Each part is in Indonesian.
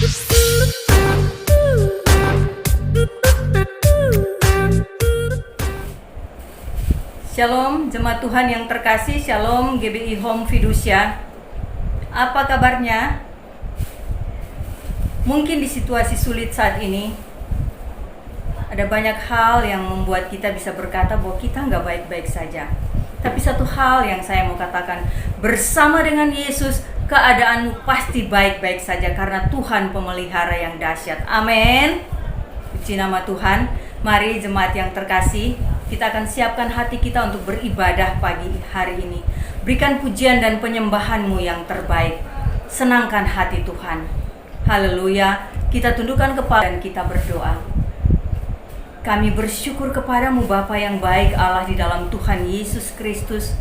Shalom jemaat Tuhan yang terkasih, Shalom GBI Home Fiducia. Apa kabarnya? Mungkin di situasi sulit saat ini ada banyak hal yang membuat kita bisa berkata bahwa kita nggak baik-baik saja. Tapi satu hal yang saya mau katakan, bersama dengan Yesus keadaanmu pasti baik-baik saja karena Tuhan pemelihara yang dahsyat. Amin. Puji nama Tuhan. Mari jemaat yang terkasih, kita akan siapkan hati kita untuk beribadah pagi hari ini. Berikan pujian dan penyembahanmu yang terbaik. Senangkan hati Tuhan. Haleluya. Kita tundukkan kepala dan kita berdoa. Kami bersyukur kepadamu Bapa yang baik, Allah di dalam Tuhan Yesus Kristus.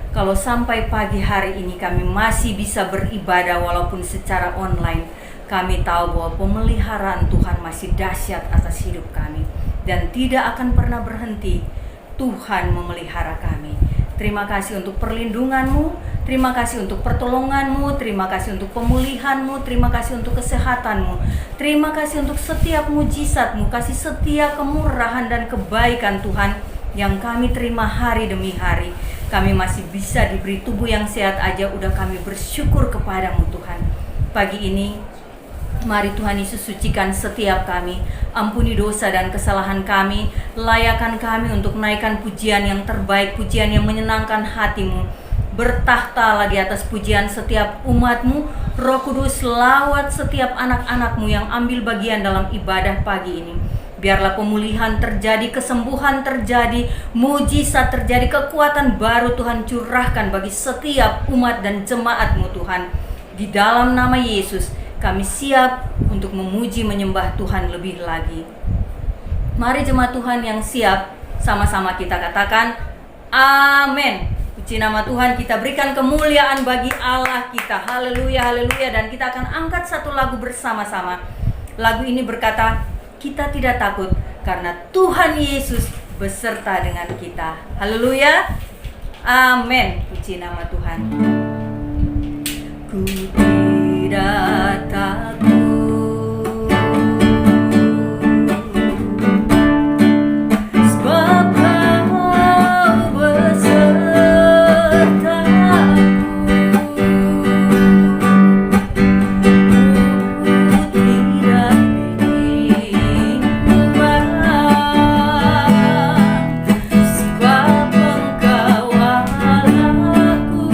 Kalau sampai pagi hari ini kami masih bisa beribadah walaupun secara online, kami tahu bahwa pemeliharaan Tuhan masih dahsyat atas hidup kami dan tidak akan pernah berhenti. Tuhan memelihara kami. Terima kasih untuk perlindungan-Mu, terima kasih untuk pertolongan-Mu, terima kasih untuk pemulihan-Mu, terima kasih untuk kesehatan-Mu, terima kasih untuk setiap mujizat-Mu, kasih setia, kemurahan dan kebaikan Tuhan yang kami terima hari demi hari. Kami masih bisa diberi tubuh yang sehat aja, udah kami bersyukur kepadamu Tuhan. Pagi ini mari Tuhan Yesus sucikan setiap kami, ampuni dosa dan kesalahan kami, layakan kami untuk naikkan pujian yang terbaik, pujian yang menyenangkan hatimu. Bertahtalah di atas pujian setiap umatmu, Roh Kudus lawat setiap anak-anakmu yang ambil bagian dalam ibadah pagi ini. Biarlah pemulihan terjadi, kesembuhan terjadi, mujizat terjadi, kekuatan baru Tuhan curahkan bagi setiap umat dan jemaatmu Tuhan. Di dalam nama Yesus, kami siap untuk memuji menyembah Tuhan lebih lagi. Mari jemaat Tuhan yang siap, sama-sama kita katakan amin. Puji nama Tuhan, kita berikan kemuliaan bagi Allah kita. Haleluya, haleluya. Dan kita akan angkat satu lagu bersama-sama. Lagu ini berkata, kita tidak takut karena Tuhan Yesus beserta dengan kita. Haleluya, amin. Puji nama Tuhan. Ku tidak takut, sebab Kau besertaku. Ku tidak bimbang, sebab Engkau Allahku.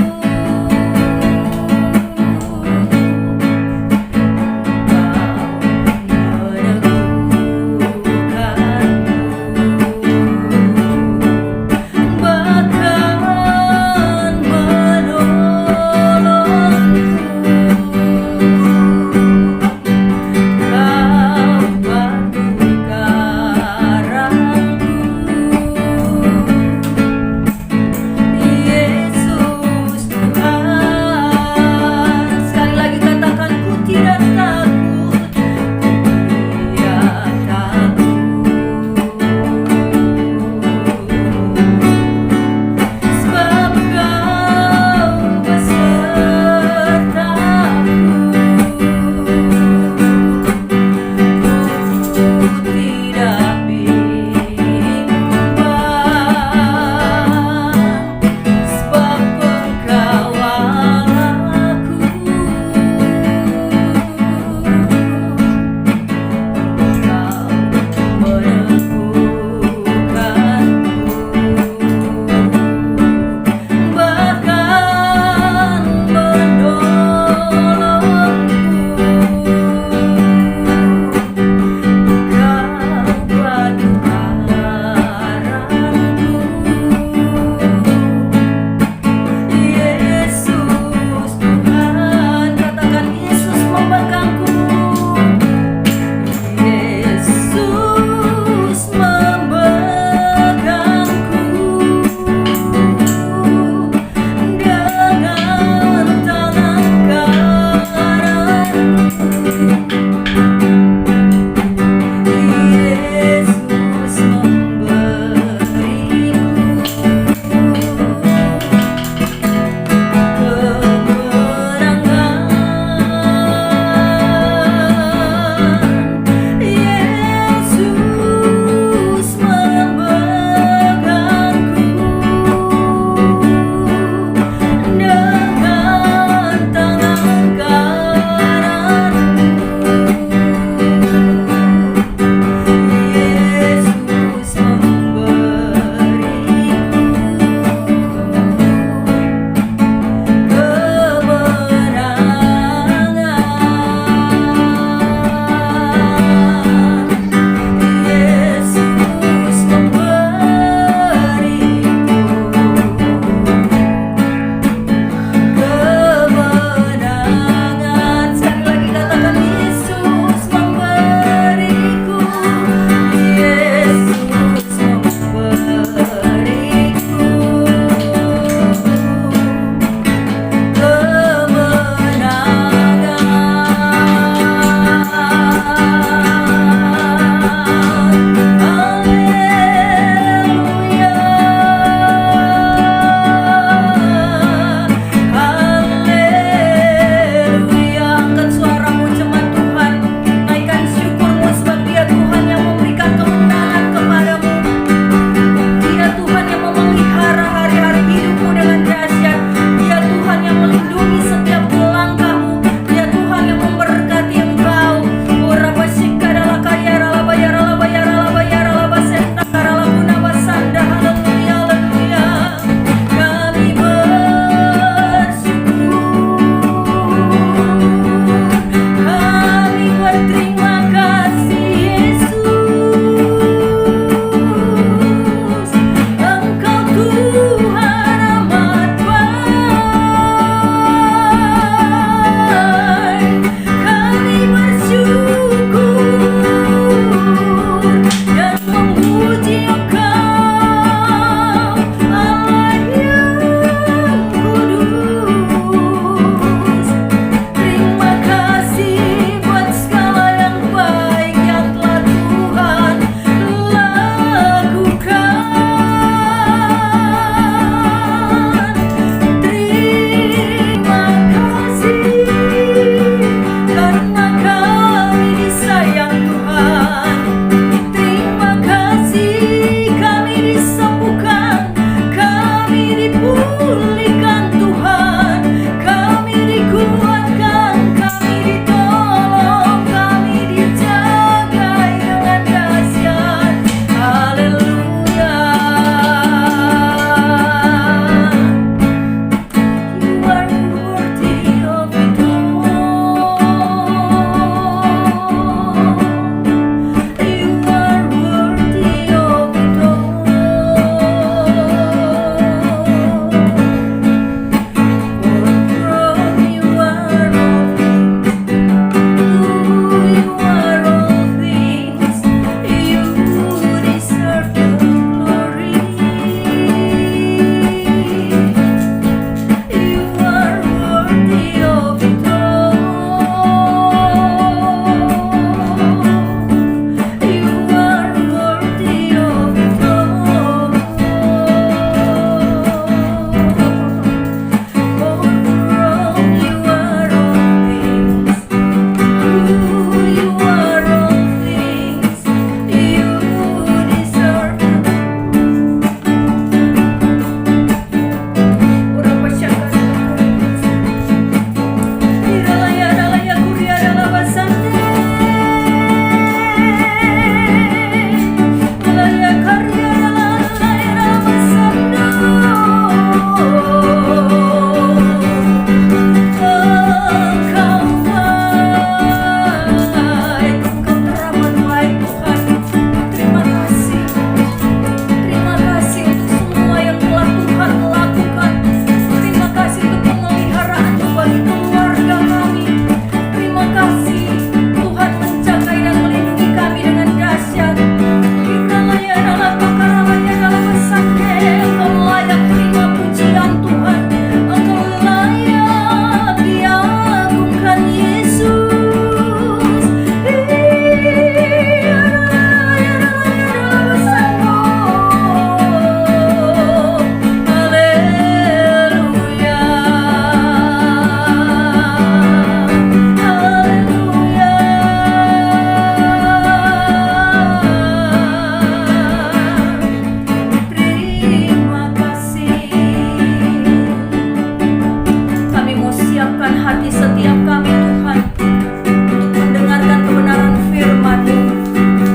setiap kami Tuhan, untuk mendengarkan kebenaran firman-Mu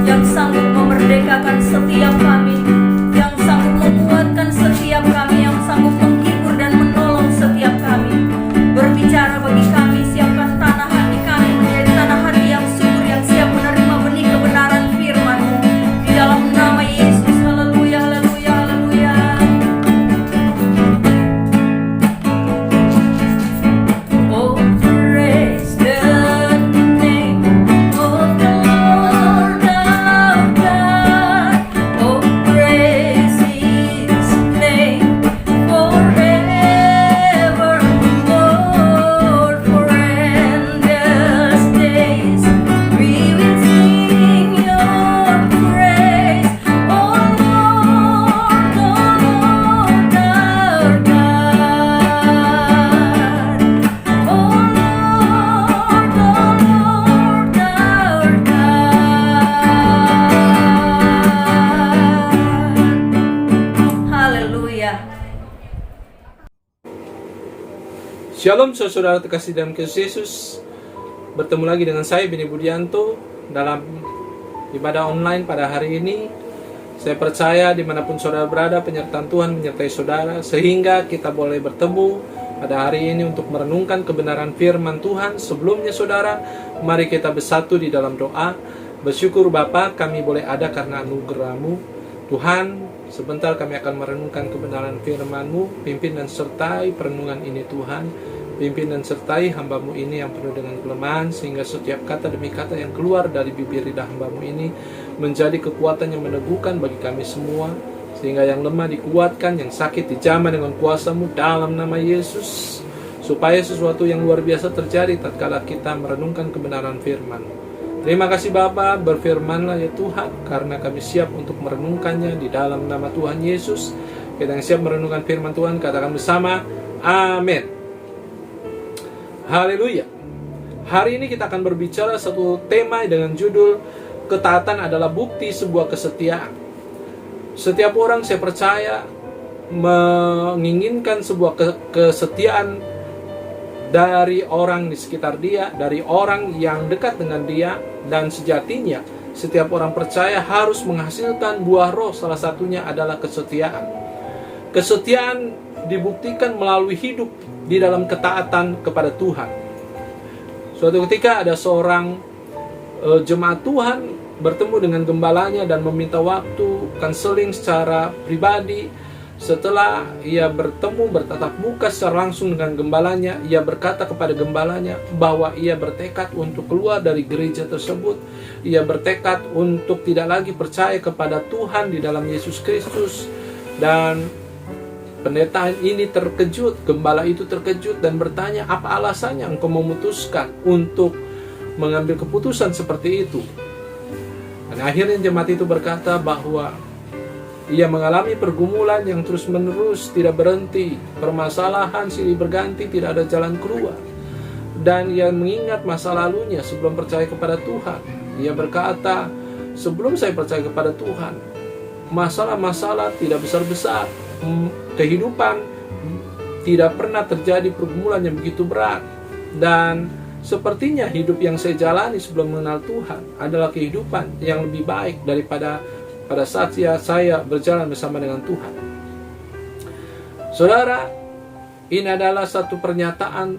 yang sanggup memerdekakan setiap kami, yang sanggup menguatkan setiap kami, yang sanggup menghibur dan menolong setiap kami. Berbicara bagi kami, siapkan tanah hati kami menjadi tanah hati yang subur, yang siap menerima benih kebenaran firman-Mu. Di dalam nama Yesus, haleluya, haleluya, haleluya. Oh, praise the name of the Lord our God. Oh, praise His name forever, Lord, for endless days. We will sing Your praise, oh Lord our God. Oh Lord our God. Haleluya. Shalom saudara terkasih dalam Kristus Yesus. Bertemu lagi dengan saya Beni Budianto dalam ibadah online pada hari ini. Saya percaya dimanapun saudara berada, penyertaan Tuhan menyertai saudara, sehingga kita boleh bertemu pada hari ini untuk merenungkan kebenaran firman Tuhan. Sebelumnya saudara, mari kita bersatu di dalam doa. Bersyukur Bapa, kami boleh ada karena anugerah-Mu. Tuhan, sebentar kami akan merenungkan kebenaran firman-Mu. Pimpin dan sertai perenungan ini Tuhan. Pimpin dan sertai hamba-Mu ini yang penuh dengan kelemahan, sehingga setiap kata demi kata yang keluar dari bibir lidah hamba-Mu ini menjadi kekuatan yang meneguhkan bagi kami semua, sehingga yang lemah dikuatkan, yang sakit dijamah dengan kuasa-Mu dalam nama Yesus, supaya sesuatu yang luar biasa terjadi tatkala kita merenungkan kebenaran firman-Mu. Terima kasih Bapa, berfirmanlah ya Tuhan, karena kami siap untuk merenungkannya di dalam nama Tuhan Yesus. Kita yang siap merenungkan firman Tuhan, katakan bersama, amin. Haleluya. Hari ini kita akan berbicara satu tema dengan judul ketaatan adalah bukti sebuah kesetiaan. Setiap orang, saya percaya, menginginkan sebuah kesetiaan dari orang di sekitar dia, dari orang yang dekat dengan dia, dan sejatinya setiap orang percaya harus menghasilkan buah roh, salah satunya adalah kesetiaan. Kesetiaan dibuktikan melalui hidup di dalam ketaatan kepada Tuhan. Suatu ketika ada seorang jemaat Tuhan bertemu dengan gembalanya dan meminta waktu konseling secara pribadi. Setelah ia bertemu bertatap muka secara langsung dengan gembalanya, ia berkata kepada gembalanya bahwa ia bertekad untuk keluar dari gereja tersebut. Ia bertekad untuk tidak lagi percaya kepada Tuhan di dalam Yesus Kristus. Dan pendeta ini terkejut, gembala itu terkejut dan bertanya, apa alasannya engkau memutuskan untuk mengambil keputusan seperti itu? Dan akhirnya jemaat itu berkata bahwa ia mengalami pergumulan yang terus-menerus, tidak berhenti. Permasalahan silih berganti, tidak ada jalan keluar. Dan ia mengingat masa lalunya sebelum percaya kepada Tuhan. Ia berkata, sebelum saya percaya kepada Tuhan, masalah-masalah tidak besar-besar. Kehidupan tidak pernah terjadi pergumulan yang begitu berat. Dan sepertinya hidup yang saya jalani sebelum mengenal Tuhan adalah kehidupan yang lebih baik daripada pada saat saya berjalan bersama dengan Tuhan. Saudara, ini adalah satu pernyataan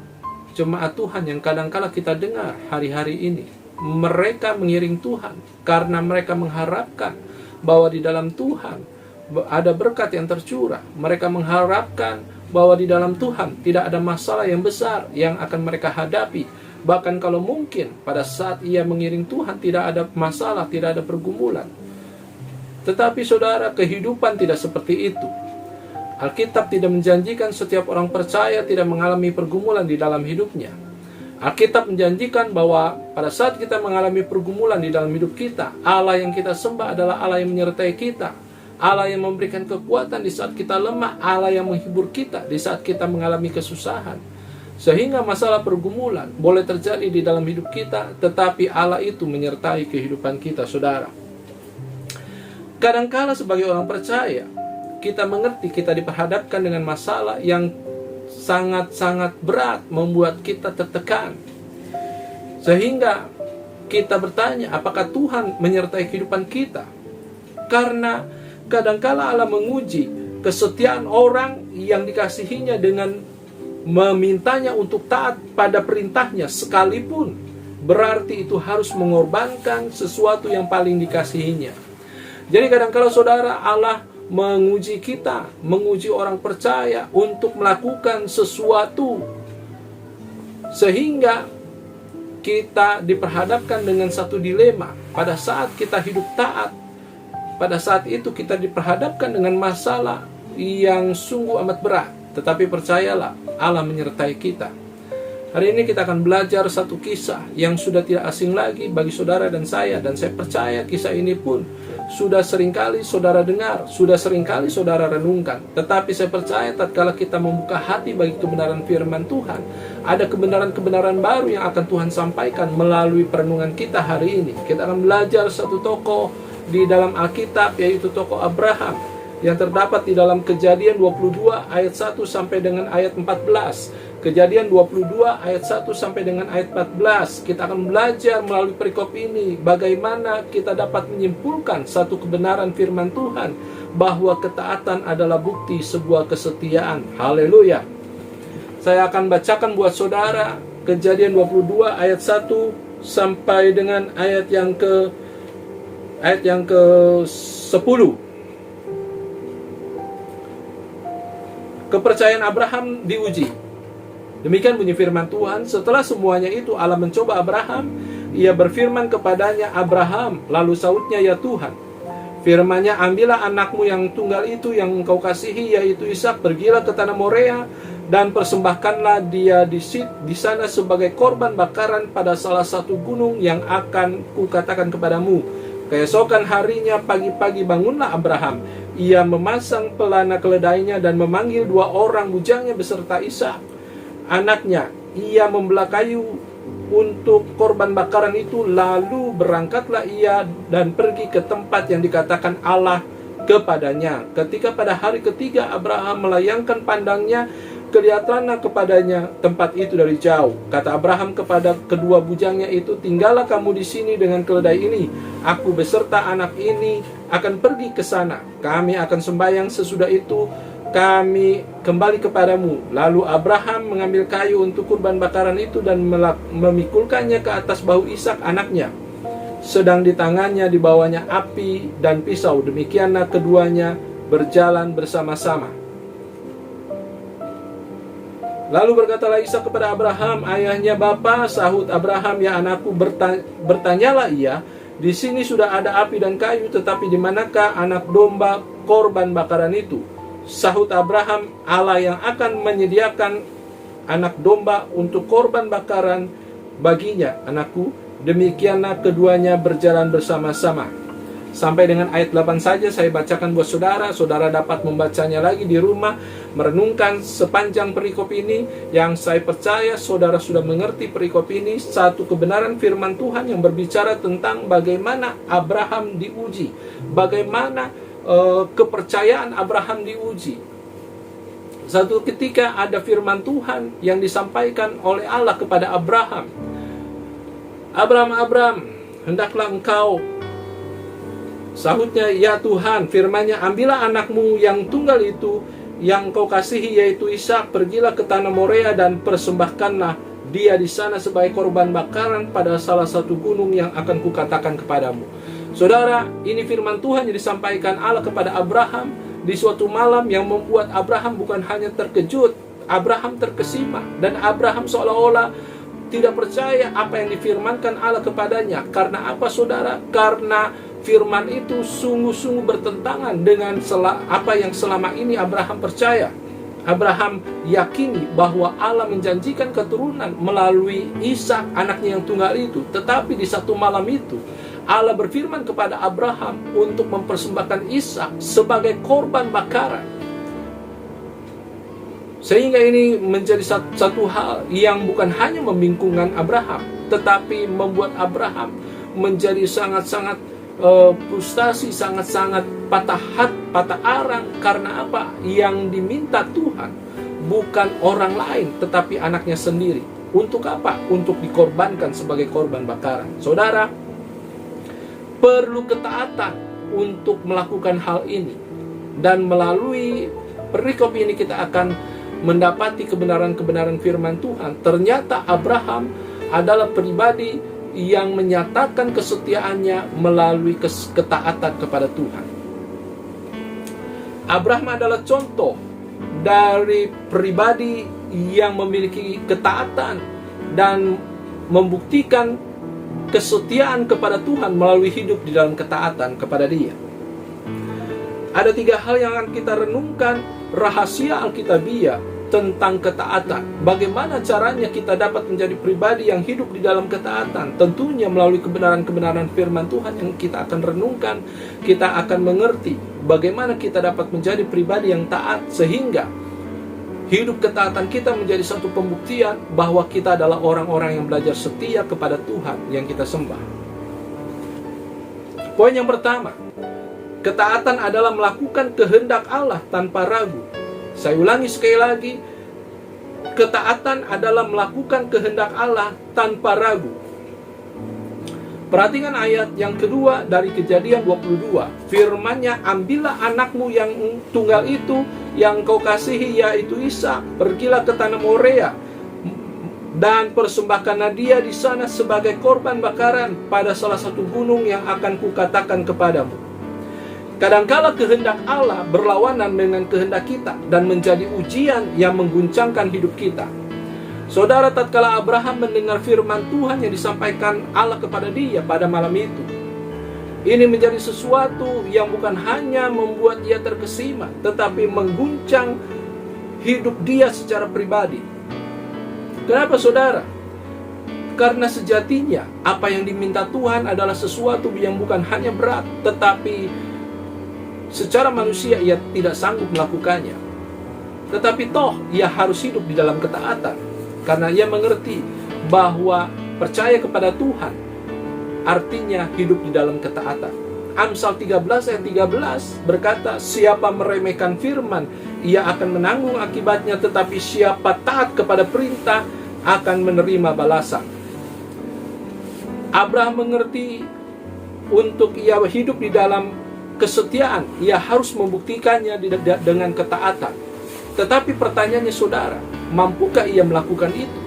jemaat Tuhan yang kadangkala kita dengar hari-hari ini. Mereka mengiring Tuhan karena mereka mengharapkan bahwa di dalam Tuhan ada berkat yang tercurah. Mereka mengharapkan bahwa di dalam Tuhan tidak ada masalah yang besar yang akan mereka hadapi. Bahkan kalau mungkin pada saat ia mengiring Tuhan tidak ada masalah, tidak ada pergumulan. Tetapi saudara, kehidupan tidak seperti itu. Alkitab tidak menjanjikan setiap orang percaya tidak mengalami pergumulan di dalam hidupnya. Alkitab menjanjikan bahwa pada saat kita mengalami pergumulan di dalam hidup kita, Allah yang kita sembah adalah Allah yang menyertai kita. Allah yang memberikan kekuatan di saat kita lemah, Allah yang menghibur kita di saat kita mengalami kesusahan. Sehingga masalah pergumulan boleh terjadi di dalam hidup kita, tetapi Allah itu menyertai kehidupan kita, saudara. Kadangkala sebagai orang percaya, kita mengerti kita diperhadapkan dengan masalah yang sangat-sangat berat, membuat kita tertekan. Sehingga kita bertanya, apakah Tuhan menyertai kehidupan kita? Karena kadangkala Allah menguji kesetiaan orang yang dikasihinya dengan memintanya untuk taat pada perintahnya, sekalipun berarti itu harus mengorbankan sesuatu yang paling dikasihinya. Jadi kadangkala saudara, Allah menguji kita, menguji orang percaya untuk melakukan sesuatu, sehingga kita diperhadapkan dengan satu dilema. Pada saat kita hidup taat, pada saat itu kita diperhadapkan dengan masalah yang sungguh amat berat. Tetapi percayalah, Allah menyertai kita. Hari ini kita akan belajar satu kisah yang sudah tidak asing lagi bagi saudara dan saya. Dan saya percaya kisah ini pun sudah seringkali saudara dengar, sudah seringkali saudara renungkan. Tetapi saya percaya tatkala kita membuka hati bagi kebenaran firman Tuhan, ada kebenaran-kebenaran baru yang akan Tuhan sampaikan melalui perenungan kita hari ini. Kita akan belajar satu tokoh di dalam Alkitab, yaitu tokoh Abraham, yang terdapat di dalam Kejadian 22 ayat 1 sampai dengan ayat 14. Kejadian 22 ayat 1 sampai dengan ayat 14. Kita akan belajar melalui perikop ini bagaimana kita dapat menyimpulkan satu kebenaran firman Tuhan, bahwa ketaatan adalah bukti sebuah kesetiaan. Haleluya. Saya akan bacakan buat saudara Kejadian 22 ayat 1 sampai dengan ayat yang ke 10. Kepercayaan Abraham diuji. Demikian bunyi firman Tuhan. Setelah semuanya itu Allah mencoba Abraham. Ia berfirman kepadanya, Abraham. Lalu sautnya, ya Tuhan. Firman-Nya, ambillah anakmu yang tunggal itu yang engkau kasihi, yaitu Ishak, pergilah ke tanah Morea dan persembahkanlah dia di sana sebagai korban bakaran pada salah satu gunung yang akan kukatakan kepadamu. Keesokan harinya pagi-pagi bangunlah Abraham. Ia memasang pelana keledainya dan memanggil 2 orang bujangnya beserta Ishak anaknya. Ia membelah kayu untuk korban bakaran itu, lalu berangkatlah ia dan pergi ke tempat yang dikatakan Allah kepadanya. Ketika pada hari ketiga Abraham melayangkan pandangnya, kelihatanlah kepadanya tempat itu dari jauh. Kata Abraham kepada kedua bujangnya itu, tinggallah kamu di sini dengan keledai ini. Aku beserta anak ini akan pergi ke sana. Kami akan sembahyang, sesudah itu kami kembali kepadamu. Lalu Abraham mengambil kayu untuk kurban bakaran itu dan memikulkannya ke atas bahu Ishak anaknya. Sedang di tangannya dibawanya api dan pisau. Demikianlah keduanya berjalan bersama-sama. Lalu berkatalah Ishak kepada Abraham, ayahnya bapa. Sahut Abraham, ya anakku, bertanyalah ia, di sini sudah ada api dan kayu, tetapi di manakah anak domba korban bakaran itu? Sahut Abraham, Allah yang akan menyediakan anak domba untuk korban bakaran baginya, anakku. Demikianlah keduanya berjalan bersama-sama. Sampai dengan ayat 8 saja saya bacakan buat saudara. Saudara dapat membacanya lagi di rumah, merenungkan sepanjang perikop ini. Yang saya percaya saudara sudah mengerti perikop ini, satu kebenaran firman Tuhan yang berbicara tentang bagaimana Abraham diuji, bagaimana kepercayaan Abraham diuji. Satu ketika ada firman Tuhan yang disampaikan oleh Allah kepada Abraham. Abraham, hendaklah engkau. Sahutnya, ya Tuhan. Firman-Nya, ambillah anakmu yang tunggal itu yang kau kasihi, yaitu Ishak, pergilah ke tanah Morea dan persembahkanlah dia di sana sebagai korban bakaran pada salah satu gunung yang akan kukatakan kepadamu. Saudara, ini firman Tuhan yang disampaikan Allah kepada Abraham di suatu malam yang membuat Abraham bukan hanya terkejut, Abraham terkesima, dan Abraham seolah-olah tidak percaya apa yang difirmankan Allah kepadanya. Karena apa saudara? Karena firman itu sungguh-sungguh bertentangan dengan apa yang selama ini Abraham percaya. Abraham yakini bahwa Allah menjanjikan keturunan melalui Ishak anaknya yang tunggal itu. Tetapi di satu malam itu Allah berfirman kepada Abraham untuk mempersembahkan Ishak sebagai korban bakaran. Sehingga ini menjadi satu hal yang bukan hanya membingungkan Abraham, tetapi membuat Abraham menjadi sangat-sangat frustasi, sangat-sangat patah arang. Karena apa? Yang diminta Tuhan bukan orang lain, tetapi anaknya sendiri. Untuk apa? Untuk dikorbankan sebagai korban bakaran. Saudara, perlu ketaatan untuk melakukan hal ini. Dan melalui perikop ini kita akan mendapati kebenaran-kebenaran firman Tuhan. Ternyata Abraham adalah pribadi yang menyatakan kesetiaannya melalui ketaatan kepada Tuhan. Abraham adalah contoh dari pribadi yang memiliki ketaatan dan membuktikan kesetiaan kepada Tuhan melalui hidup di dalam ketaatan kepada Dia. Ada 3 hal yang akan kita renungkan, rahasia Alkitabiah tentang ketaatan. Bagaimana caranya kita dapat menjadi pribadi yang hidup di dalam ketaatan? Tentunya melalui kebenaran-kebenaran firman Tuhan yang kita akan renungkan, kita akan mengerti bagaimana kita dapat menjadi pribadi yang taat, sehingga hidup ketaatan kita menjadi satu pembuktian bahwa kita adalah orang-orang yang belajar setia kepada Tuhan yang kita sembah. Poin yang pertama, ketaatan adalah melakukan kehendak Allah tanpa ragu. Saya ulangi sekali lagi, ketaatan adalah melakukan kehendak Allah tanpa ragu. Perhatikan ayat yang kedua dari Kejadian 22. Firman-Nya, ambillah anakmu yang tunggal itu, yang kau kasihi, yaitu Ishak, pergilah ke tanah Moria, dan persembahkanlah dia di sana sebagai korban bakaran pada salah satu gunung yang akan kukatakan kepadamu. Kadangkala kehendak Allah berlawanan dengan kehendak kita dan menjadi ujian yang mengguncangkan hidup kita. Saudara, tatkala Abraham mendengar firman Tuhan yang disampaikan Allah kepada dia pada malam itu, ini menjadi sesuatu yang bukan hanya membuat dia terkesima, tetapi mengguncang hidup dia secara pribadi. Kenapa, saudara? Karena sejatinya apa yang diminta Tuhan adalah sesuatu yang bukan hanya berat, tetapi secara manusia ia tidak sanggup melakukannya. Tetapi toh ia harus hidup di dalam ketaatan, karena ia mengerti bahwa percaya kepada Tuhan artinya hidup di dalam ketaatan. Amsal 13 ayat 13 berkata, siapa meremehkan firman, ia akan menanggung akibatnya, tetapi siapa taat kepada perintah akan menerima balasan. Abraham mengerti untuk ia hidup di dalam kesetiaan, ia harus membuktikannya dengan ketaatan. Tetapi pertanyaannya, saudara, mampukah ia melakukan itu?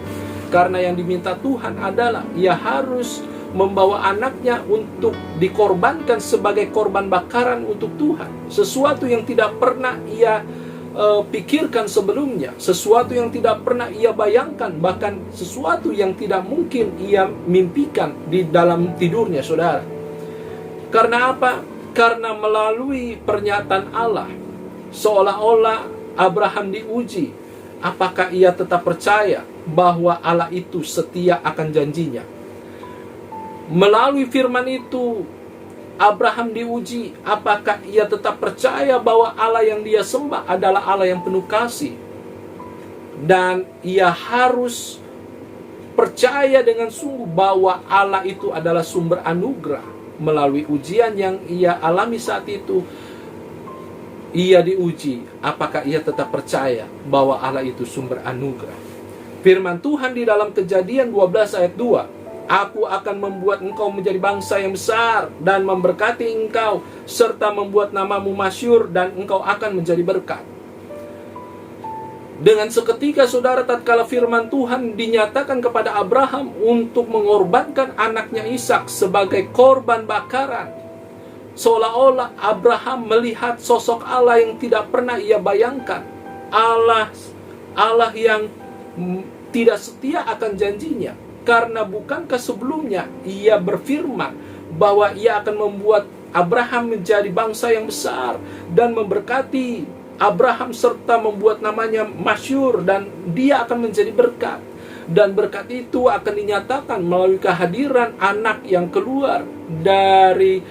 Karena yang diminta Tuhan adalah ia harus membawa anaknya untuk dikorbankan sebagai korban bakaran untuk Tuhan. Sesuatu yang tidak pernah ia pikirkan sebelumnya, sesuatu yang tidak pernah ia bayangkan, bahkan sesuatu yang tidak mungkin ia mimpikan di dalam tidurnya, saudara. Karena apa? Karena melalui pernyataan Allah, seolah-olah Abraham diuji, apakah ia tetap percaya bahwa Allah itu setia akan janjinya. Melalui firman itu, Abraham diuji, apakah ia tetap percaya bahwa Allah yang dia sembah adalah Allah yang penuh kasih. Dan ia harus percaya dengan sungguh bahwa Allah itu adalah sumber anugerah. Melalui ujian yang ia alami saat itu, ia diuji, apakah ia tetap percaya bahwa Allah itu sumber anugerah. Firman Tuhan di dalam Kejadian 12 ayat 2, aku akan membuat engkau menjadi bangsa yang besar dan memberkati engkau, serta membuat namamu masyhur, dan engkau akan menjadi berkat. Dengan seketika, saudara, tatkala firman Tuhan dinyatakan kepada Abraham untuk mengorbankan anaknya Ishak sebagai korban bakaran, seolah-olah Abraham melihat sosok Allah yang tidak pernah ia bayangkan. Allah yang tidak setia akan janjinya. Karena bukankah sebelumnya ia berfirman bahwa ia akan membuat Abraham menjadi bangsa yang besar dan memberkati Abraham serta membuat namanya masyhur, dan dia akan menjadi berkat. Dan berkat itu akan dinyatakan melalui kehadiran anak yang keluar dari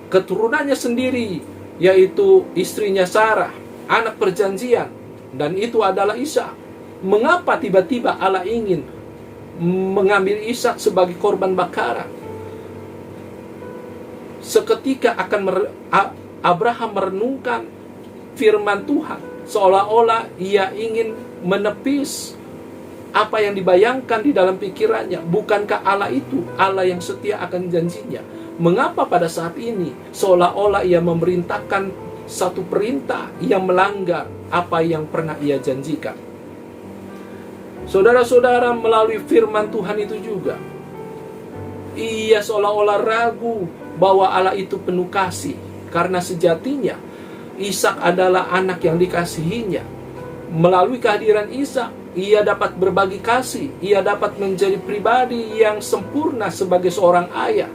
keturunannya sendiri, yaitu istrinya Sarah, anak perjanjian, dan itu adalah Ishak. Mengapa tiba-tiba Allah ingin mengambil Ishak sebagai korban bakaran? Seketika Abraham merenungkan firman Tuhan, seolah-olah ia ingin menepis apa yang dibayangkan di dalam pikirannya. Bukankah Allah itu Allah yang setia akan janjinya? Mengapa pada saat ini seolah-olah ia memerintahkan satu perintah yang melanggar apa yang pernah ia janjikan? Saudara-saudara, melalui firman Tuhan itu juga, ia seolah-olah ragu bahwa Allah itu penuh kasih, karena sejatinya Ishak adalah anak yang dikasihinya. Melalui kehadiran Ishak, ia dapat berbagi kasih, ia dapat menjadi pribadi yang sempurna sebagai seorang ayah.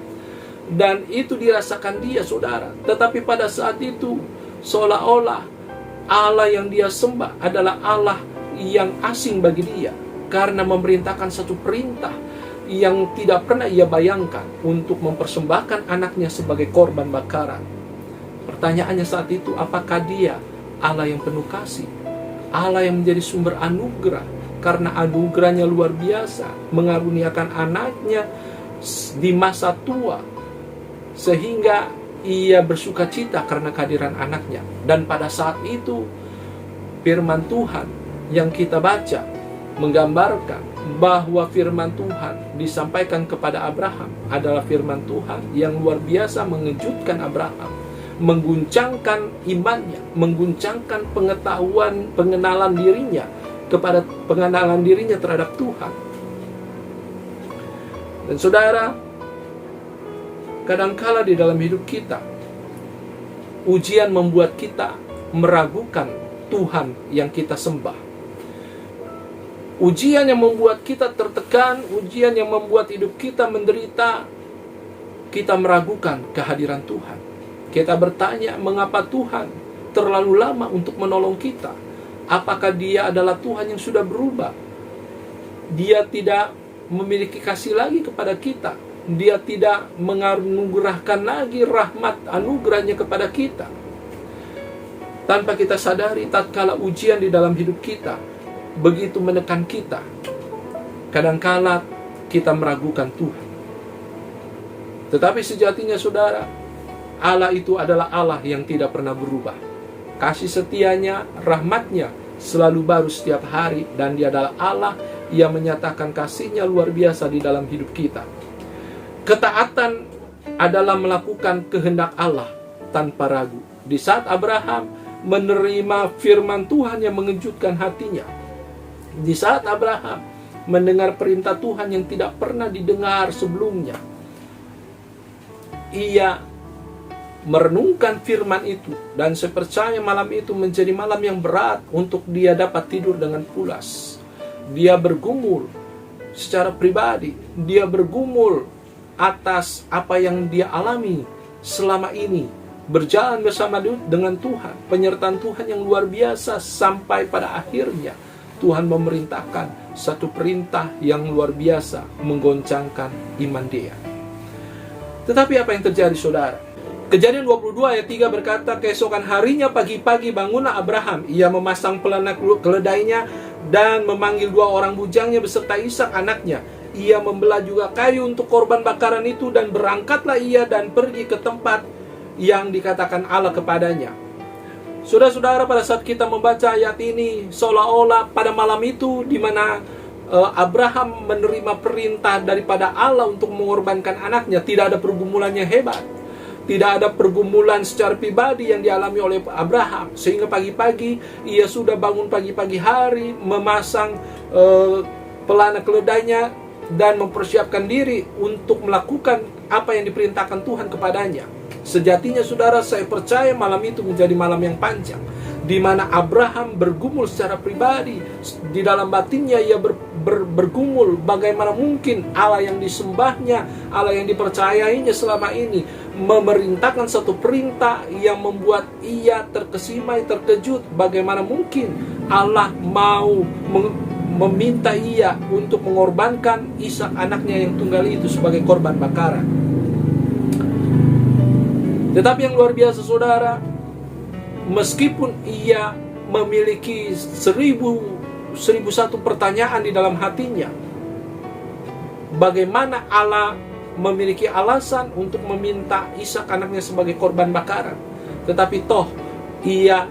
Dan itu dirasakan dia, saudara. Tetapi pada saat itu, seolah-olah Allah yang dia sembah adalah Allah yang asing bagi dia, karena memerintahkan satu perintah yang tidak pernah ia bayangkan untuk mempersembahkan anaknya sebagai korban bakaran. Pertanyaannya saat itu, apakah dia Allah yang penuh kasih, Allah yang menjadi sumber anugerah, karena anugerahnya luar biasa, mengaruniakan anaknya di masa tua, sehingga ia bersuka cita karena kehadiran anaknya. Dan pada saat itu, firman Tuhan yang kita baca menggambarkan bahwa firman Tuhan disampaikan kepada Abraham adalah firman Tuhan yang luar biasa mengejutkan Abraham, mengguncangkan imannya, mengguncangkan pengenalan dirinya terhadap Tuhan. Dan saudara, kadangkala di dalam hidup kita, ujian membuat kita meragukan Tuhan yang kita sembah. Ujian yang membuat kita tertekan, ujian yang membuat hidup kita menderita, kita meragukan kehadiran Tuhan. Kita bertanya, mengapa Tuhan terlalu lama untuk menolong kita? Apakah Dia adalah Tuhan yang sudah berubah? Dia tidak memiliki kasih lagi kepada kita. Dia tidak menganugerahkan lagi rahmat anugerahnya kepada kita. Tanpa kita sadari, tatkala ujian di dalam hidup kita begitu menekan kita, kadangkala kita meragukan Tuhan. Tetapi sejatinya, saudara, Allah itu adalah Allah yang tidak pernah berubah. Kasih setianya, rahmatnya selalu baru setiap hari, dan Dia adalah Allah yang menyatakan kasih-Nya luar biasa di dalam hidup kita. Ketaatan adalah melakukan kehendak Allah tanpa ragu. Di saat Abraham menerima firman Tuhan yang mengejutkan hatinya, di saat Abraham mendengar perintah Tuhan yang tidak pernah didengar sebelumnya, ia merenungkan firman itu, dan saya percaya malam itu menjadi malam yang berat untuk dia dapat tidur dengan pulas. Dia bergumul secara pribadi, dia bergumul atas apa yang dia alami selama ini, berjalan bersama dengan Tuhan, penyertaan Tuhan yang luar biasa, sampai pada akhirnya Tuhan memerintahkan satu perintah yang luar biasa menggoncangkan iman dia. Tetapi apa yang terjadi, saudara? Kejadian 22 ayat 3 berkata, keesokan harinya pagi-pagi bangunlah Abraham. Ia memasang pelana keledainya dan memanggil 2 orang bujangnya beserta Ishak anaknya. Ia membelah juga kayu untuk korban bakaran itu, dan berangkatlah ia dan pergi ke tempat yang dikatakan Allah kepadanya. Saudara-saudara, pada saat kita membaca ayat ini, seolah-olah pada malam itu di mana Abraham menerima perintah daripada Allah untuk mengorbankan anaknya, tidak ada pergumulan yang hebat, tidak ada pergumulan secara pribadi yang dialami oleh Abraham, sehingga pagi-pagi ia sudah bangun pagi-pagi hari, memasang pelana keledainya dan mempersiapkan diri untuk melakukan apa yang diperintahkan Tuhan kepadanya. Sejatinya, saudara, saya percaya malam itu menjadi malam yang panjang, di mana Abraham bergumul secara pribadi. Di dalam batinnya ia bergumul, bagaimana mungkin Allah yang disembahnya, Allah yang dipercayainya selama ini, memerintahkan satu perintah yang membuat ia terkesima, terkejut. Bagaimana mungkin Allah mau meminta ia untuk mengorbankan Ishak anaknya yang tunggal itu sebagai korban bakaran. Tetapi yang luar biasa, saudara, meskipun ia memiliki 1001 pertanyaan di dalam hatinya, bagaimana Allah memiliki alasan untuk meminta Ishak anaknya sebagai korban bakaran, tetapi toh ia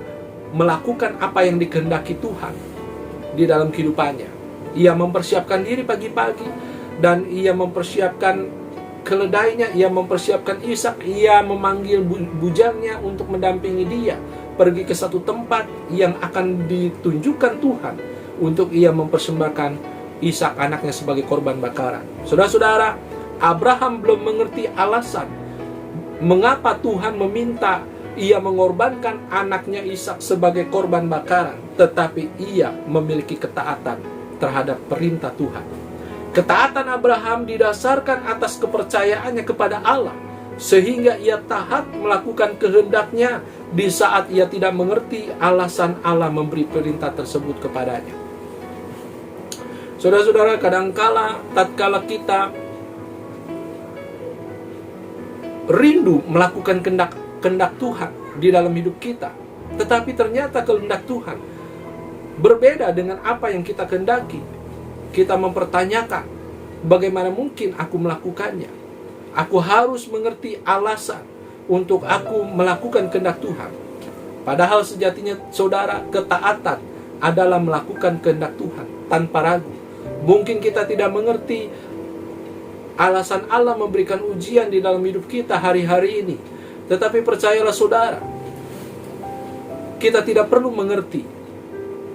melakukan apa yang dikehendaki Tuhan di dalam kehidupannya. Ia mempersiapkan diri pagi-pagi, dan ia mempersiapkan keledainya, ia mempersiapkan Ishak, ia memanggil bujangnya untuk mendampingi dia pergi ke satu tempat yang akan ditunjukkan Tuhan untuk ia mempersembahkan Ishak anaknya sebagai korban bakaran. Saudara-saudara, Abraham belum mengerti alasan mengapa Tuhan meminta ia mengorbankan anaknya Ishak sebagai korban bakaran, tetapi ia memiliki ketaatan terhadap perintah Tuhan. Ketaatan Abraham didasarkan atas kepercayaannya kepada Allah, sehingga ia taat melakukan kehendaknya di saat ia tidak mengerti alasan Allah memberi perintah tersebut kepadanya. Saudara-saudara, kadangkala tatkala kita rindu melakukan kehendak Tuhan di dalam hidup kita, tetapi ternyata kehendak Tuhan berbeda dengan apa yang kita kehendaki. Kita mempertanyakan, bagaimana mungkin aku melakukannya? Aku harus mengerti alasan untuk aku melakukan kehendak Tuhan. Padahal sejatinya, saudara, ketaatan adalah melakukan kehendak Tuhan tanpa ragu. Mungkin kita tidak mengerti alasan Allah memberikan ujian di dalam hidup kita hari-hari ini, tetapi percayalah saudara, kita tidak perlu mengerti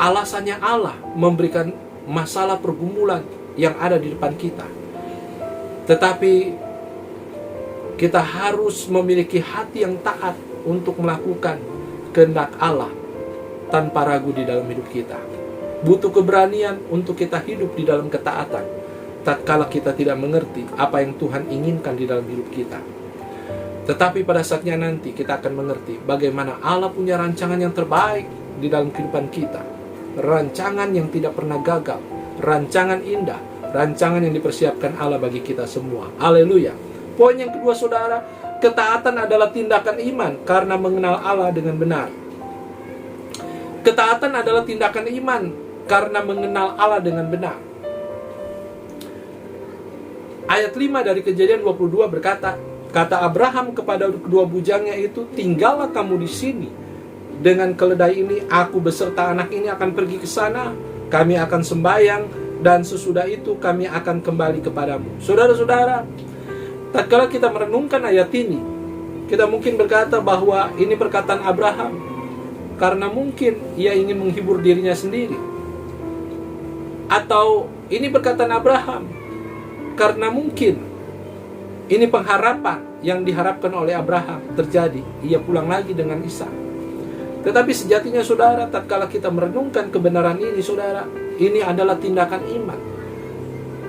alasannya Allah memberikan masalah pergumulan yang ada di depan kita. Tetapi kita harus memiliki hati yang taat untuk melakukan kehendak Allah tanpa ragu di dalam hidup kita. Butuh keberanian untuk kita hidup di dalam ketaatan tatkala kita tidak mengerti apa yang Tuhan inginkan di dalam hidup kita. Tetapi pada saatnya nanti kita akan mengerti bagaimana Allah punya rancangan yang terbaik di dalam kehidupan kita. Rancangan yang tidak pernah gagal, rancangan indah, rancangan yang dipersiapkan Allah bagi kita semua. Haleluya. Poin yang kedua, saudara, ketaatan adalah tindakan iman karena mengenal Allah dengan benar. Ketaatan adalah tindakan iman karena mengenal Allah dengan benar. Ayat 5 dari Kejadian 22 berkata, kata Abraham kepada kedua bujangnya itu, tinggallah kamu di sini dengan keledai ini, aku beserta anak ini akan pergi ke sana, kami akan sembahyang, dan sesudah itu kami akan kembali kepadamu. Saudara-saudara, tatkala kita merenungkan ayat ini, kita mungkin berkata bahwa ini perkataan Abraham karena mungkin ia ingin menghibur dirinya sendiri, atau ini perkataan Abraham karena mungkin ini pengharapan yang diharapkan oleh Abraham terjadi, ia pulang lagi dengan Ishak. Tetapi sejatinya, saudara, tatkala kita merenungkan kebenaran ini, saudara, ini adalah tindakan iman.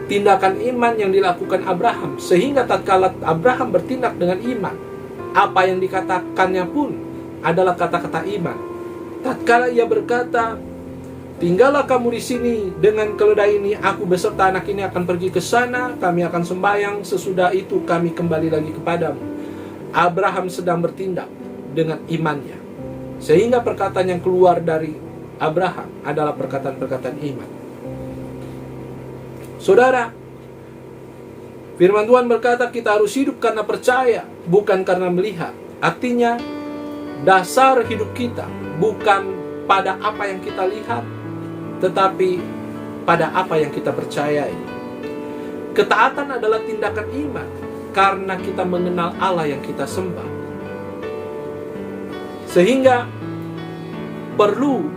Tindakan iman yang dilakukan Abraham, sehingga tatkala Abraham bertindak dengan iman, apa yang dikatakannya pun adalah kata-kata iman. Tatkala ia berkata, tinggallah kamu di sini dengan keledai ini, aku beserta anak ini akan pergi ke sana, kami akan sembahyang, sesudah itu kami kembali lagi kepadamu. Abraham sedang bertindak dengan imannya, sehingga perkataan yang keluar dari Abraham adalah perkataan-perkataan iman. Saudara, firman Tuhan berkata kita harus hidup karena percaya, bukan karena melihat. Artinya, dasar hidup kita bukan pada apa yang kita lihat, tetapi pada apa yang kita percayai. Ketaatan adalah tindakan iman karena kita mengenal Allah yang kita sembah. Sehingga perlu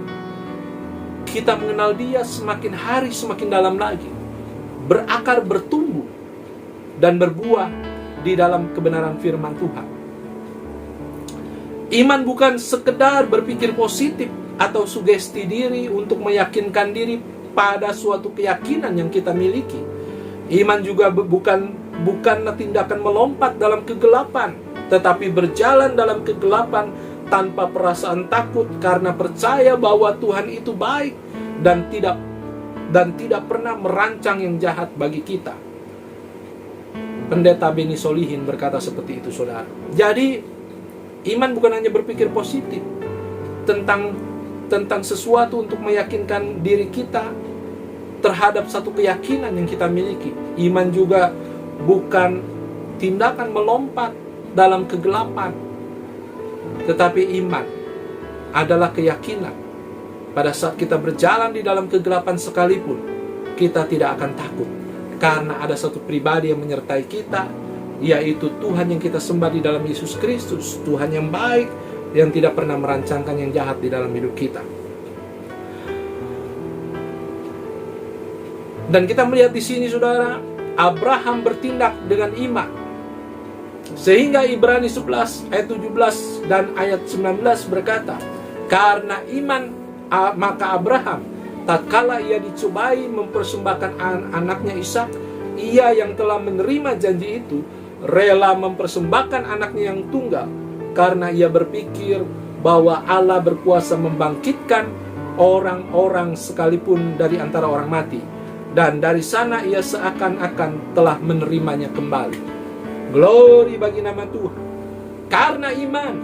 kita mengenal Dia semakin hari semakin dalam lagi, berakar, bertumbuh, dan berbuah di dalam kebenaran firman Tuhan. Iman bukan sekedar berpikir positif atau sugesti diri untuk meyakinkan diri pada suatu keyakinan yang kita miliki. Iman juga bukan tindakan melompat dalam kegelapan, tetapi berjalan dalam kegelapan tanpa perasaan takut karena percaya bahwa Tuhan itu baik dan tidak pernah merancang yang jahat bagi kita. Pendeta Beni Solihin berkata seperti itu, saudara. Jadi, iman bukan hanya berpikir positif tentang sesuatu untuk meyakinkan diri kita terhadap satu keyakinan yang kita miliki. Iman juga bukan tindakan melompat dalam kegelapan, tetapi iman adalah keyakinan. Pada saat kita berjalan di dalam kegelapan sekalipun, kita tidak akan takut. Karena ada satu pribadi yang menyertai kita, yaitu Tuhan yang kita sembah di dalam Yesus Kristus. Tuhan yang baik, yang tidak pernah merancangkan yang jahat di dalam hidup kita. Dan kita melihat di sini, saudara, Abraham bertindak dengan iman. Sehingga Ibrani 11 ayat 17 dan ayat 19 berkata, karena iman maka Abraham, tatkala ia dicobai mempersembahkan anaknya Ishak, ia yang telah menerima janji itu rela mempersembahkan anaknya yang tunggal, karena ia berpikir bahwa Allah berkuasa membangkitkan orang-orang sekalipun dari antara orang mati. Dan dari sana ia seakan-akan telah menerimanya kembali. Glory bagi nama Tuhan. Karena iman,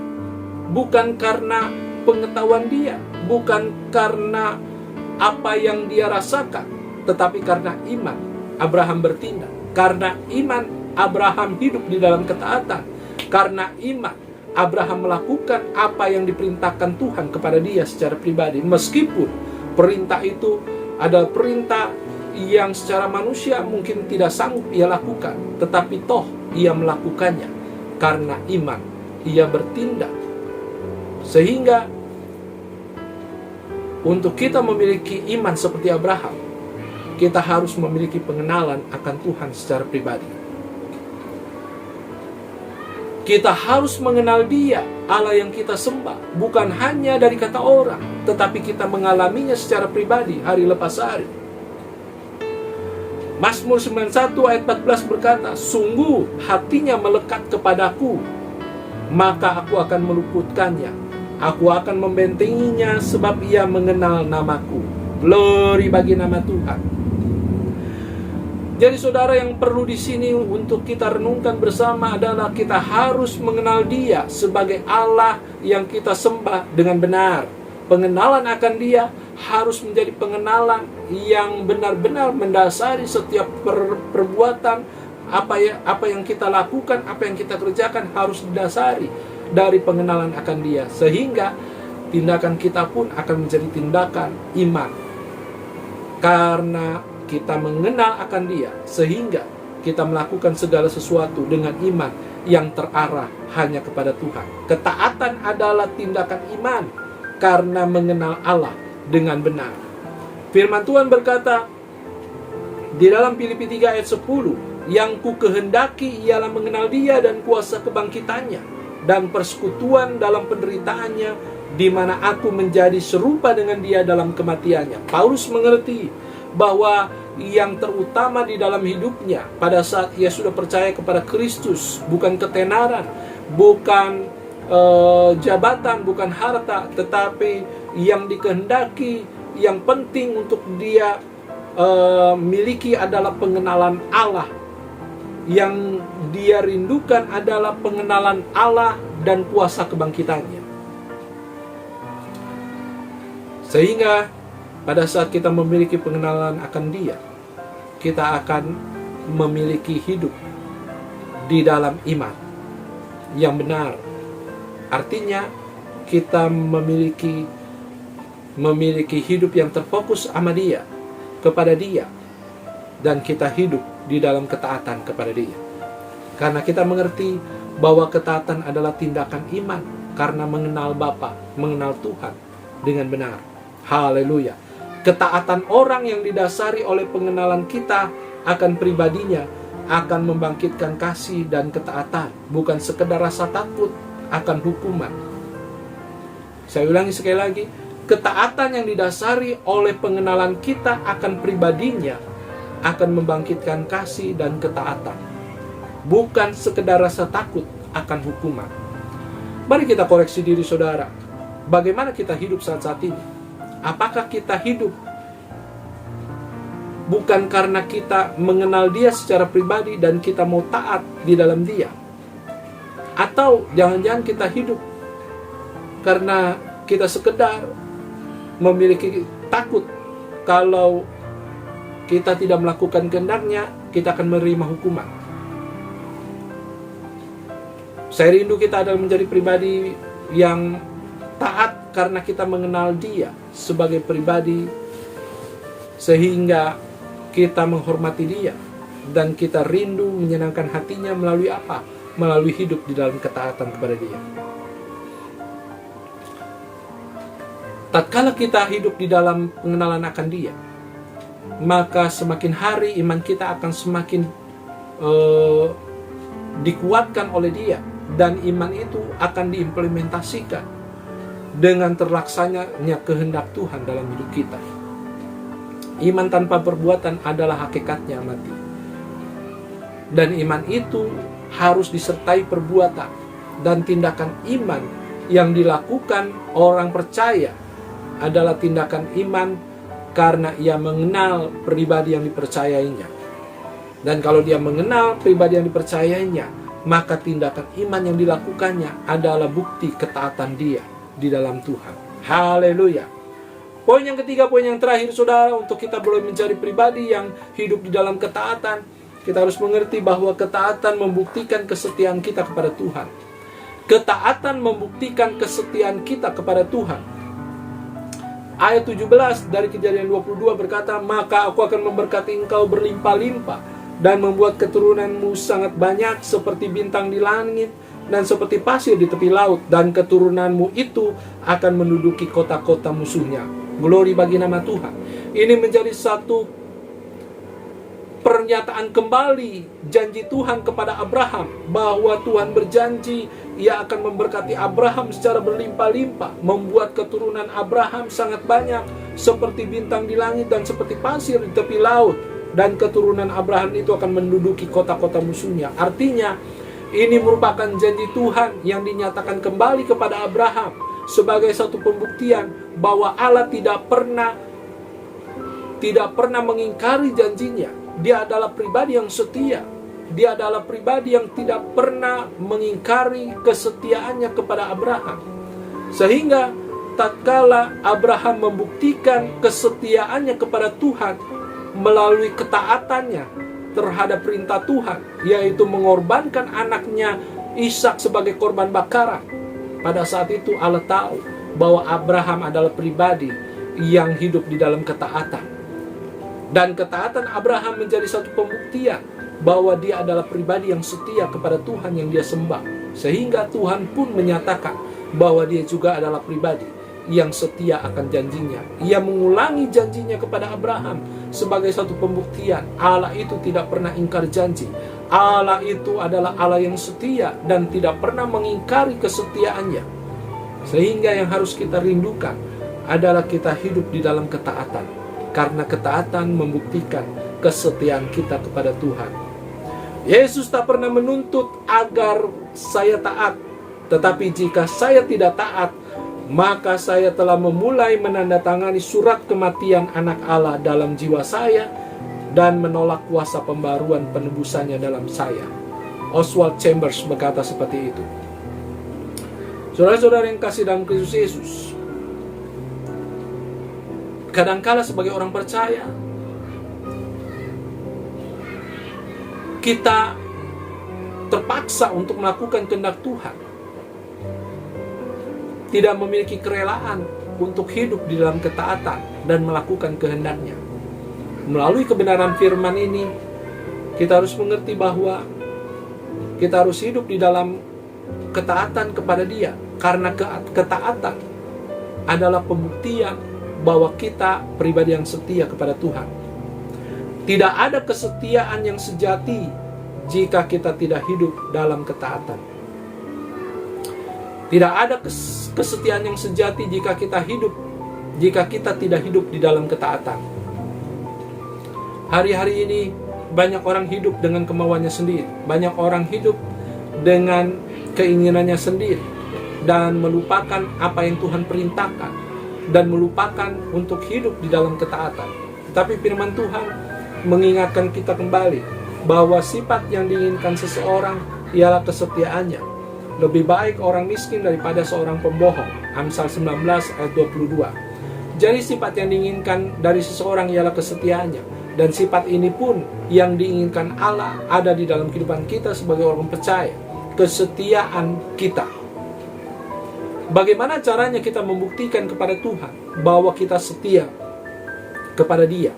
bukan karena pengetahuan dia, bukan karena apa yang dia rasakan, tetapi karena iman Abraham bertindak. Karena iman Abraham hidup di dalam ketaatan. Karena iman Abraham melakukan apa yang diperintahkan Tuhan kepada dia secara pribadi, meskipun perintah itu adalah perintah yang secara manusia mungkin tidak sanggup ia lakukan, tetapi toh ia melakukannya. Karena iman ia bertindak. Sehingga untuk kita memiliki iman seperti Abraham, kita harus memiliki pengenalan akan Tuhan secara pribadi. Kita harus mengenal Dia, Allah yang kita sembah, bukan hanya dari kata orang, tetapi kita mengalaminya secara pribadi hari lepas hari. Mazmur 91 ayat 14 berkata, sungguh hatinya melekat kepadaku, maka aku akan meluputkannya. Aku akan membentenginya sebab ia mengenal namaku. Glory bagi nama Tuhan. Jadi saudara, yang perlu di sini untuk kita renungkan bersama adalah kita harus mengenal Dia sebagai Allah yang kita sembah dengan benar. Pengenalan akan Dia harus menjadi pengenalan yang benar-benar mendasari setiap perbuatan. Apa yang kita lakukan, apa yang kita kerjakan harus didasari dari pengenalan akan Dia, sehingga tindakan kita pun akan menjadi tindakan iman. Karena kita mengenal akan Dia, sehingga kita melakukan segala sesuatu dengan iman yang terarah hanya kepada Tuhan. Ketaatan adalah tindakan iman karena mengenal Allah dengan benar. Firman Tuhan berkata di dalam Filipi 3 ayat 10, yang ku kehendaki ialah mengenal Dia dan kuasa kebangkitannya dan persekutuan dalam penderitaannya, di mana aku menjadi serupa dengan Dia dalam kematiannya. Paulus mengerti bahwa yang terutama di dalam hidupnya pada saat ia sudah percaya kepada Kristus bukan ketenaran, bukan jabatan, bukan harta, tetapi yang dikehendaki, yang penting untuk dia miliki adalah pengenalan Allah. Yang dia rindukan adalah pengenalan Allah dan kuasa kebangkitannya. Sehingga pada saat kita memiliki pengenalan akan Dia, kita akan memiliki hidup di dalam iman yang benar. Artinya kita memiliki hidup yang terfokus sama Dia, kepada Dia, dan kita hidup di dalam ketaatan kepada Dia. Karena kita mengerti bahwa ketaatan adalah tindakan iman karena mengenal Bapa, mengenal Tuhan dengan benar. Haleluya. Ketaatan orang yang didasari oleh pengenalan kita akan pribadinya akan membangkitkan kasih dan ketaatan, bukan sekedar rasa takut akan hukuman. Saya ulangi sekali lagi, ketaatan yang didasari oleh pengenalan kita akan pribadinya akan membangkitkan kasih dan ketaatan, bukan sekedar rasa takut akan hukuman. Mari kita koreksi diri saudara. Bagaimana kita hidup saat ini? Apakah kita hidup bukan karena kita mengenal Dia secara pribadi dan kita mau taat di dalam Dia? Atau jangan-jangan kita hidup karena kita sekedar memiliki takut kalau kita tidak melakukan kehendaknya, kita akan menerima hukuman. Saya rindu kita adalah menjadi pribadi yang taat karena kita mengenal Dia sebagai pribadi, sehingga kita menghormati Dia dan kita rindu menyenangkan hatinya melalui apa? Melalui hidup di dalam ketaatan kepada Dia. Tatkala kita hidup di dalam pengenalan akan Dia, maka semakin hari iman kita akan semakin dikuatkan oleh Dia, dan iman itu akan diimplementasikan dengan terlaksananya kehendak Tuhan dalam hidup kita. Iman tanpa perbuatan adalah hakikatnya mati. Dan iman itu harus disertai perbuatan dan tindakan iman yang dilakukan orang percaya adalah tindakan iman karena ia mengenal pribadi yang dipercayainya. Dan kalau dia mengenal pribadi yang dipercayainya, maka tindakan iman yang dilakukannya adalah bukti ketaatan dia di dalam Tuhan. Haleluya. Poin yang ketiga, poin yang terakhir saudara, untuk kita boleh menjadi pribadi yang hidup di dalam ketaatan, kita harus mengerti bahwa ketaatan membuktikan kesetiaan kita kepada Tuhan. Ketaatan membuktikan kesetiaan kita kepada Tuhan. Ayat 17 dari Kejadian 22 berkata, "Maka aku akan memberkati engkau berlimpah-limpah dan membuat keturunanmu sangat banyak seperti bintang di langit dan seperti pasir di tepi laut, dan keturunanmu itu akan menduduki kota-kota musuhnya." Glory bagi nama Tuhan. Ini menjadi satu pernyataan kembali janji Tuhan kepada Abraham, bahwa Tuhan berjanji Ia akan memberkati Abraham secara berlimpah-limpah, membuat keturunan Abraham sangat banyak seperti bintang di langit dan seperti pasir di tepi laut, dan keturunan Abraham itu akan menduduki kota-kota musuhnya. Artinya ini merupakan janji Tuhan yang dinyatakan kembali kepada Abraham sebagai satu pembuktian bahwa Allah tidak pernah mengingkari janjinya. Dia adalah pribadi yang setia. Dia adalah pribadi yang tidak pernah mengingkari kesetiaannya kepada Abraham. Sehingga tatkala Abraham membuktikan kesetiaannya kepada Tuhan melalui ketaatannya terhadap perintah Tuhan, yaitu mengorbankan anaknya Ishak sebagai korban bakaran, pada saat itu Allah tahu bahwa Abraham adalah pribadi yang hidup di dalam ketaatan. Dan ketaatan Abraham menjadi satu pembuktian bahwa dia adalah pribadi yang setia kepada Tuhan yang dia sembah. Sehingga Tuhan pun menyatakan bahwa dia juga adalah pribadi yang setia akan janjinya. Ia mengulangi janjinya kepada Abraham sebagai satu pembuktian Allah itu tidak pernah ingkar janji. Allah itu adalah Allah yang setia dan tidak pernah mengingkari kesetiaannya. Sehingga yang harus kita rindukan adalah kita hidup di dalam ketaatan, karena ketaatan membuktikan kesetiaan kita kepada Tuhan. Yesus tak pernah menuntut agar saya taat, tetapi jika saya tidak taat, maka saya telah memulai menandatangani surat kematian anak Allah dalam jiwa saya dan menolak kuasa pembaruan penebusannya dalam saya. Oswald Chambers berkata seperti itu. Saudara-saudara yang kasih dalam Kristus Yesus, kadangkala sebagai orang percaya, kita terpaksa untuk melakukan kehendak Tuhan, tidak memiliki kerelaan untuk hidup di dalam ketaatan dan melakukan kehendaknya. Melalui kebenaran firman ini, kita harus mengerti bahwa kita harus hidup di dalam ketaatan kepada Dia, karena ketaatan adalah pembuktian bahwa kita pribadi yang setia kepada Tuhan. Tidak ada kesetiaan yang sejati jika kita tidak hidup dalam ketaatan. Tidak ada kesetiaan yang sejati jika kita tidak hidup di dalam ketaatan. Hari-hari ini banyak orang hidup dengan kemauannya sendiri. Banyak orang hidup dengan keinginannya sendiri dan melupakan apa yang Tuhan perintahkan, dan melupakan untuk hidup di dalam ketaatan. Tetapi firman Tuhan mengingatkan kita kembali bahwa sifat yang diinginkan seseorang ialah kesetiaannya. Lebih baik orang miskin daripada seorang pembohong. Amsal 19 ayat 22. Jadi sifat yang diinginkan dari seseorang ialah kesetiaannya. Dan sifat ini pun yang diinginkan Allah ada di dalam kehidupan kita sebagai orang percaya. Kesetiaan kita. Bagaimana caranya kita membuktikan kepada Tuhan bahwa kita setia kepada Dia?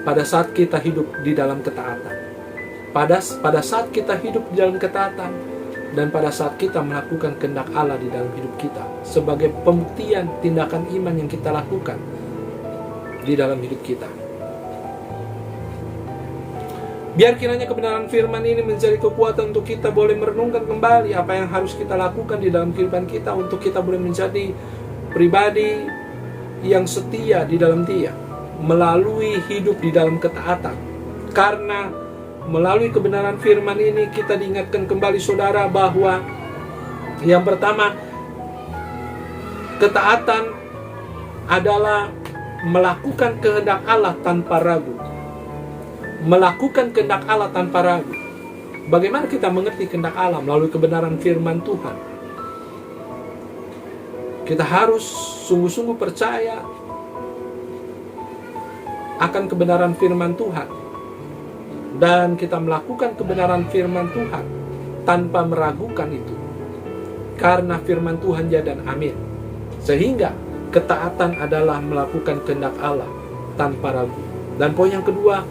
Pada saat kita hidup di dalam ketaatan. Pada saat kita hidup di dalam ketaatan, dan pada saat kita melakukan kehendak Allah di dalam hidup kita, sebagai pembuktian tindakan iman yang kita lakukan di dalam hidup kita. Biar kiranya kebenaran firman ini menjadi kekuatan untuk kita boleh merenungkan kembali apa yang harus kita lakukan di dalam kehidupan kita, untuk kita boleh menjadi pribadi yang setia di dalam Dia, melalui hidup di dalam ketaatan. Karena melalui kebenaran firman ini kita diingatkan kembali saudara bahwa yang pertama, ketaatan adalah melakukan kehendak Allah tanpa ragu. Melakukan kehendak Allah tanpa ragu. Bagaimana kita mengerti kehendak Allah? Melalui kebenaran firman Tuhan. Kita harus sungguh-sungguh percaya akan kebenaran firman Tuhan, dan kita melakukan kebenaran firman Tuhan tanpa meragukan itu, karena firman Tuhan ya dan amin. Sehingga ketaatan adalah melakukan kehendak Allah tanpa ragu. Dan poin yang kedua,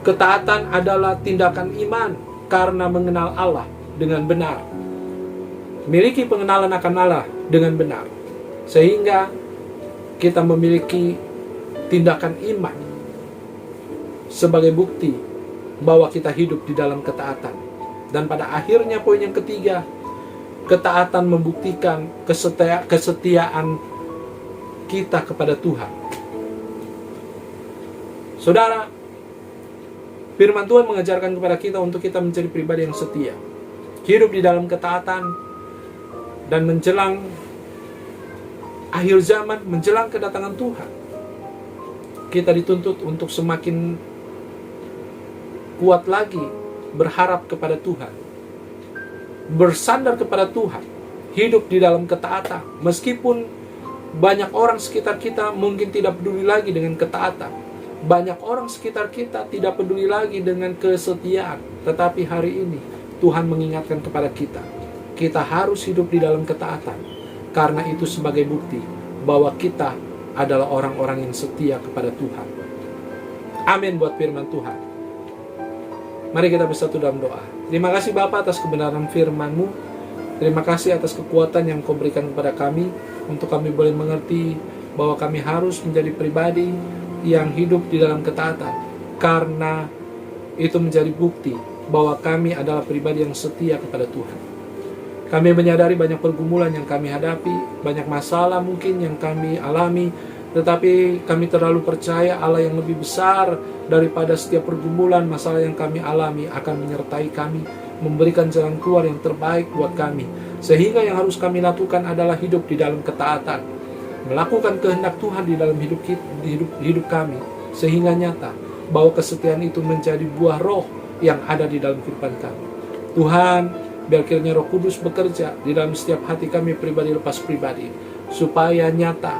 ketaatan adalah tindakan iman karena mengenal Allah dengan benar. Memiliki pengenalan akan Allah dengan benar, sehingga kita memiliki tindakan iman sebagai bukti bahwa kita hidup di dalam ketaatan. Dan pada akhirnya poin yang ketiga, ketaatan membuktikan kesetiaan kita kepada Tuhan. Saudara, firman Tuhan mengajarkan kepada kita untuk kita menjadi pribadi yang setia, hidup di dalam ketaatan, dan menjelang akhir zaman, menjelang kedatangan Tuhan, kita dituntut untuk semakin kuat lagi berharap kepada Tuhan, bersandar kepada Tuhan, hidup di dalam ketaatan. Meskipun banyak orang sekitar kita mungkin tidak peduli lagi dengan ketaatan, banyak orang sekitar kita tidak peduli lagi dengan kesetiaan, tetapi hari ini Tuhan mengingatkan kepada kita, kita harus hidup di dalam ketaatan, karena itu sebagai bukti bahwa kita adalah orang-orang yang setia kepada Tuhan. Amin buat firman Tuhan. Mari kita bersatu dalam doa. Terima kasih Bapa atas kebenaran firman-Mu. Terima kasih atas kekuatan yang Kau berikan kepada kami, untuk kami boleh mengerti bahwa kami harus menjadi pribadi yang hidup di dalam ketaatan, karena itu menjadi bukti bahwa kami adalah pribadi yang setia kepada Tuhan. Kami menyadari banyak pergumulan yang kami hadapi, banyak masalah mungkin yang kami alami, tetapi kami terlalu percaya Allah yang lebih besar daripada setiap pergumulan, masalah yang kami alami akan menyertai kami, memberikan jalan keluar yang terbaik buat kami. Sehingga yang harus kami lakukan adalah hidup di dalam ketaatan, melakukan kehendak Tuhan di dalam hidup kami, sehingga nyata bahwa kesetiaan itu menjadi buah roh yang ada di dalam kehidupan kami. Tuhan, biar kiranya Roh Kudus bekerja di dalam setiap hati kami pribadi lepas pribadi, supaya nyata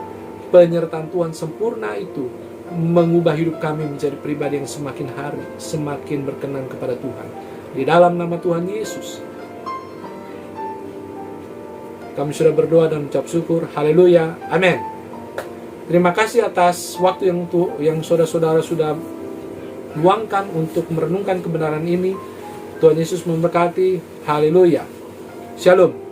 penyertaan Tuhan sempurna itu mengubah hidup kami menjadi pribadi yang semakin hari semakin berkenan kepada Tuhan. Di dalam nama Tuhan Yesus kami sudah berdoa dan mengucap syukur. Haleluya, amin. Terima kasih atas waktu yang saudara-saudara sudah luangkan untuk merenungkan kebenaran ini. Tuhan Yesus memberkati. Haleluya. Shalom.